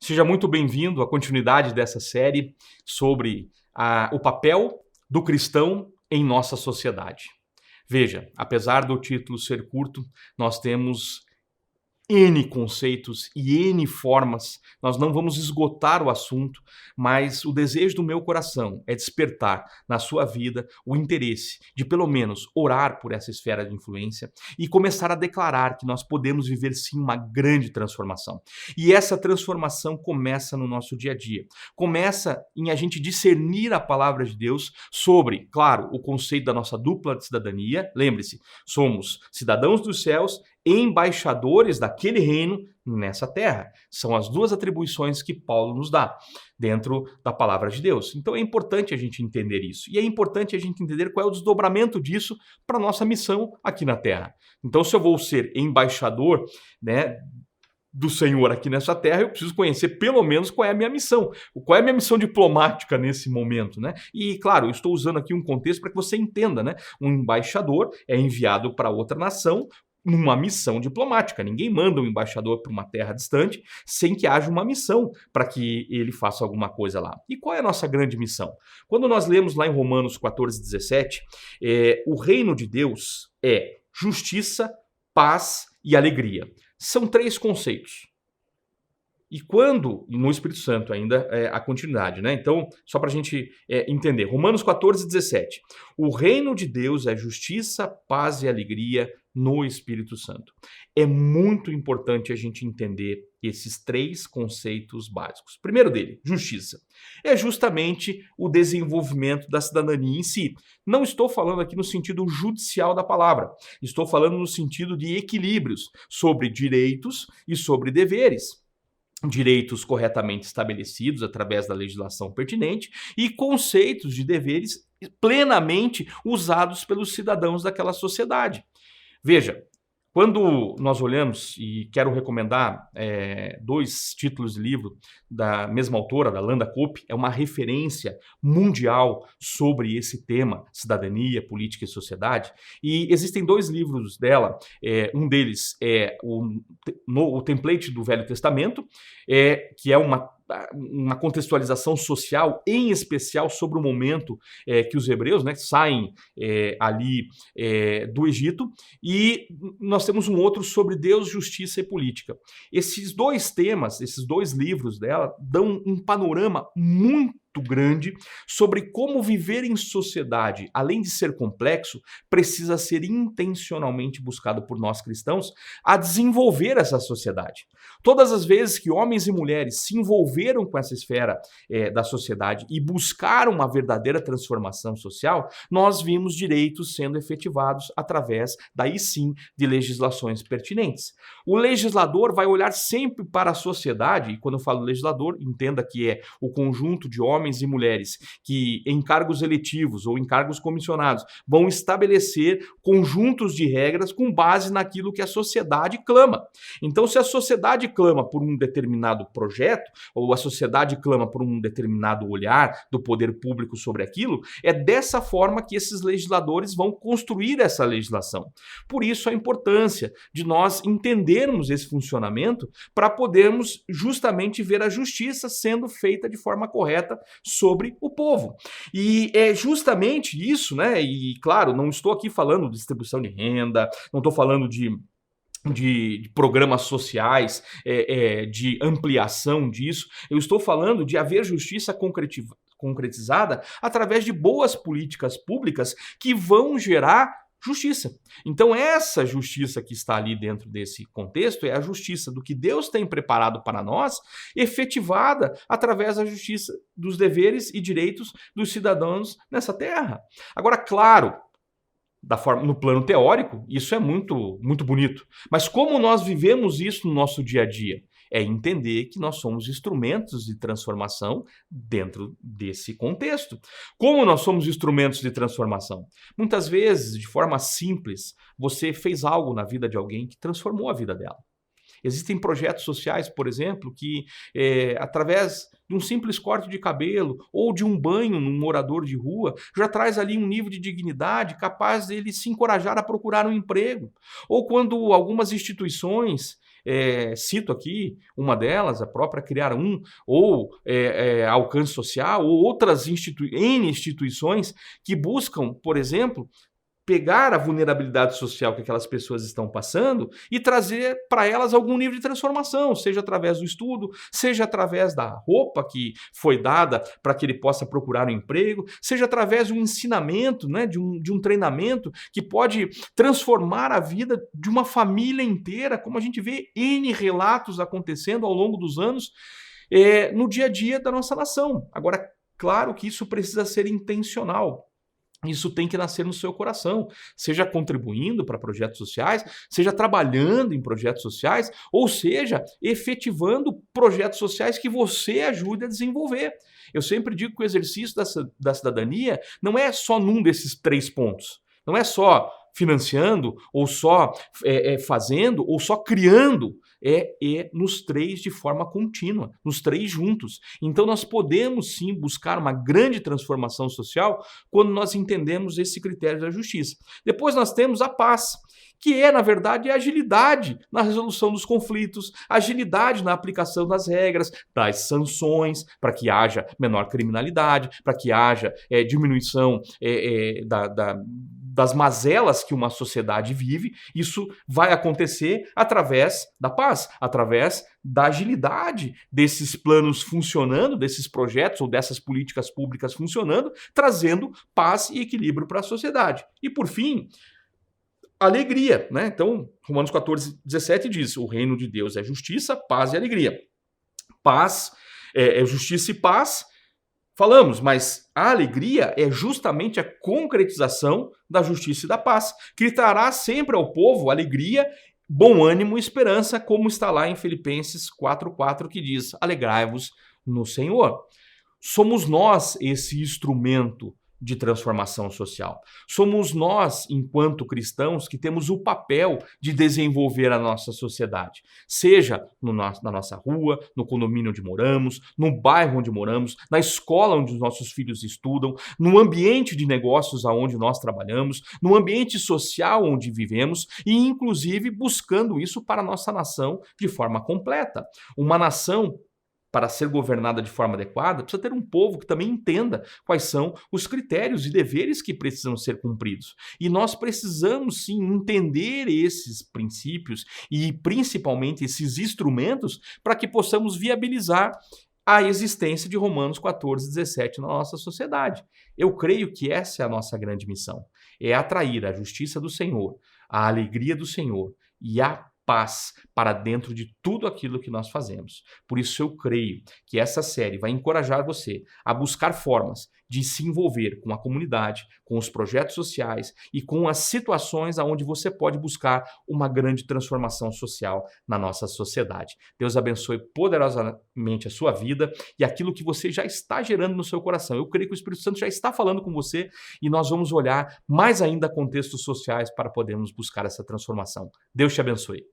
Seja muito bem-vindo à continuidade dessa série sobre o papel do cristão em nossa sociedade. Veja, apesar do título ser curto, nós temos N conceitos e N formas, nós não vamos esgotar o assunto, mas o desejo do meu coração é despertar na sua vida o interesse de pelo menos orar por essa esfera de influência e começar a declarar que nós podemos viver sim uma grande transformação. E essa transformação começa no nosso dia a dia. Começa em a gente discernir a palavra de Deus sobre, claro, o conceito da nossa dupla cidadania. Lembre-se, somos cidadãos dos céus, embaixadores daquele reino nessa terra. São as duas atribuições que Paulo nos dá dentro da palavra de Deus. Então é importante a gente entender isso. E é importante a gente entender qual é o desdobramento disso para a nossa missão aqui na terra. Então, se eu vou ser embaixador, do Senhor aqui nessa terra, eu preciso conhecer pelo menos qual é a minha missão. Qual é a minha missão diplomática nesse momento, né? E, claro, eu estou usando aqui um contexto para que você entenda, né? Um embaixador é enviado para outra nação numa missão diplomática. Ninguém manda um embaixador para uma terra distante sem que haja uma missão para que ele faça alguma coisa lá. E qual é a nossa grande missão? Quando nós lemos lá em Romanos 14:17, o reino de Deus é justiça, paz e alegria. São três conceitos. E no Espírito Santo ainda, a continuidade, né? Então, só para a gente entender. Romanos 14:17. O reino de Deus é justiça, paz e alegria no Espírito Santo. É muito importante a gente entender esses três conceitos básicos. Primeiro dele, justiça. É justamente o desenvolvimento da cidadania em si. Não estou falando aqui no sentido judicial da palavra. Estou falando no sentido de equilíbrios sobre direitos e sobre deveres. Direitos corretamente estabelecidos através da legislação pertinente e conceitos de deveres plenamente usados pelos cidadãos daquela sociedade. Veja, quando nós olhamos, e quero recomendar dois títulos de livro da mesma autora, da Landa Cope, é uma referência mundial sobre esse tema, cidadania, política e sociedade, e existem dois livros dela, um deles é o Template do Velho Testamento, que é uma contextualização social, em especial sobre o momento que os hebreus saem ali do Egito, e nós temos um outro sobre Deus, justiça e política. Esses dois temas, esses dois livros dela, dão um panorama muito grande sobre como viver em sociedade, além de ser complexo, precisa ser intencionalmente buscado por nós cristãos a desenvolver essa sociedade. Todas as vezes que homens e mulheres se envolveram com essa esfera da sociedade e buscaram uma verdadeira transformação social, nós vimos direitos sendo efetivados através, daí sim, de legislações pertinentes. O legislador vai olhar sempre para a sociedade, e quando eu falo legislador, entenda que é o conjunto de homens e mulheres que em cargos eletivos ou em cargos comissionados vão estabelecer conjuntos de regras com base naquilo que a sociedade clama. Então, se a sociedade clama por um determinado projeto, ou a sociedade clama por um determinado olhar do poder público sobre aquilo, é dessa forma que esses legisladores vão construir essa legislação. Por isso, a importância de nós entendermos esse funcionamento para podermos justamente ver a justiça sendo feita de forma correta sobre o povo. E é justamente isso, né? E claro, não estou aqui falando de distribuição de renda, não estou falando de programas sociais, de ampliação disso. Eu estou falando de haver justiça concretizada através de boas políticas públicas que vão gerar justiça. Então, essa justiça que está ali dentro desse contexto é a justiça do que Deus tem preparado para nós, efetivada através da justiça dos deveres e direitos dos cidadãos nessa terra. Agora, claro, no plano teórico, isso é muito, muito bonito. Mas como nós vivemos isso no nosso dia a dia? É entender que nós somos instrumentos de transformação dentro desse contexto. Como nós somos instrumentos de transformação? Muitas vezes, de forma simples, você fez algo na vida de alguém que transformou a vida dela. Existem projetos sociais, por exemplo, que através de um simples corte de cabelo ou de um banho num morador de rua, já traz ali um nível de dignidade capaz dele se encorajar a procurar um emprego. Ou quando algumas instituições, cito aqui uma delas, a própria Criar Um, ou Alcance Social, ou outras N instituições que buscam, por exemplo, pegar a vulnerabilidade social que aquelas pessoas estão passando e trazer para elas algum nível de transformação, seja através do estudo, seja através da roupa que foi dada para que ele possa procurar um emprego, seja através de um ensinamento, né, de um treinamento que pode transformar a vida de uma família inteira, como a gente vê N relatos acontecendo ao longo dos anos no dia a dia da nossa nação. Agora, claro que isso precisa ser intencional. Isso tem que nascer no seu coração, seja contribuindo para projetos sociais, seja trabalhando em projetos sociais, ou seja, efetivando projetos sociais que você ajude a desenvolver. Eu sempre digo que o exercício da cidadania não é só num desses 3 pontos. Não é só financiando, ou só fazendo, ou só criando. É nos 3 de forma contínua, nos 3 juntos. Então nós podemos sim buscar uma grande transformação social quando nós entendemos esse critério da justiça. Depois nós temos a paz, que é, na verdade, a agilidade na resolução dos conflitos, agilidade na aplicação das regras, das sanções, para que haja menor criminalidade, para que haja diminuição das mazelas que uma sociedade vive. Isso vai acontecer através da paz, através da agilidade desses planos funcionando, desses projetos ou dessas políticas públicas funcionando, trazendo paz e equilíbrio para a sociedade. E, por fim, alegria, né? Então, Romanos 14:17 diz: o reino de Deus é justiça, paz e alegria. Paz é justiça e paz. Falamos, mas a alegria é justamente a concretização da justiça e da paz, que trará sempre ao povo alegria, bom ânimo e esperança, como está lá em Filipenses 4:4, que diz: alegrai-vos no Senhor. Somos nós esse instrumento de transformação social. Somos nós, enquanto cristãos, que temos o papel de desenvolver a nossa sociedade, seja na nossa rua, no condomínio onde moramos, no bairro onde moramos, na escola onde os nossos filhos estudam, no ambiente de negócios aonde nós trabalhamos, no ambiente social onde vivemos e, inclusive, buscando isso para a nossa nação de forma completa. Uma nação, para ser governada de forma adequada, precisa ter um povo que também entenda quais são os critérios e deveres que precisam ser cumpridos. E nós precisamos, sim, entender esses princípios e, principalmente, esses instrumentos para que possamos viabilizar a existência de Romanos 14:17 na nossa sociedade. Eu creio que essa é a nossa grande missão. É atrair a justiça do Senhor, a alegria do Senhor e a paz para dentro de tudo aquilo que nós fazemos. Por isso eu creio que essa série vai encorajar você a buscar formas de se envolver com a comunidade, com os projetos sociais e com as situações onde você pode buscar uma grande transformação social na nossa sociedade. Deus abençoe poderosamente a sua vida e aquilo que você já está gerando no seu coração. Eu creio que o Espírito Santo já está falando com você e nós vamos olhar mais ainda contextos sociais para podermos buscar essa transformação. Deus te abençoe.